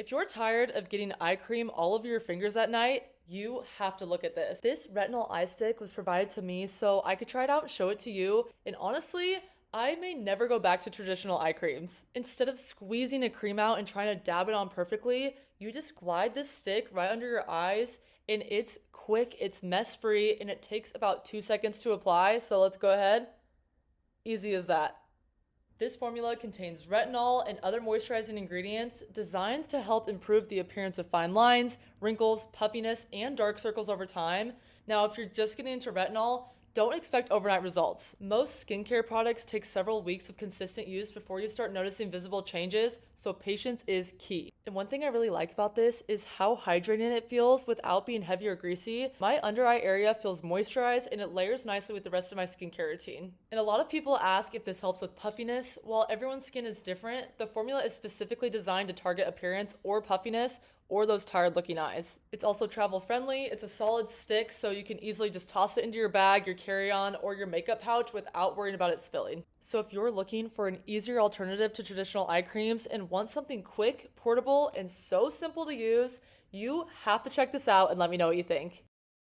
If you're tired of getting eye cream all over your fingers at night, you have to look at this. This retinol eye stick was provided to me so I could try it out and show it to you. And honestly, I may never go back to traditional eye creams. Instead of squeezing a cream out and trying to dab it on perfectly, you just glide this stick right under your eyes and it's quick, it's mess free, and it takes about 2 seconds to apply. So let's go ahead. Easy as that. This formula contains retinol and other moisturizing ingredients designed to help improve the appearance of fine lines, wrinkles, puffiness, and dark circles over time. Now, if you're just getting into retinol, don't expect overnight results. Most skincare products take several weeks of consistent use before you start noticing visible changes, so patience is key. And one thing I really like about this is how hydrating it feels without being heavy or greasy. My under eye area feels moisturized and it layers nicely with the rest of my skincare routine. And a lot of people ask if this helps with puffiness. While everyone's skin is different, the formula is specifically designed to target appearance or puffiness or those tired looking eyes. It's also travel friendly. It's a solid stick, so you can easily just toss it into your bag, your carry-on, or your makeup pouch without worrying about it spilling. So if you're looking for an easier alternative to traditional eye creams and want something quick, portable, and so simple to use, you have to check this out and let me know what you think.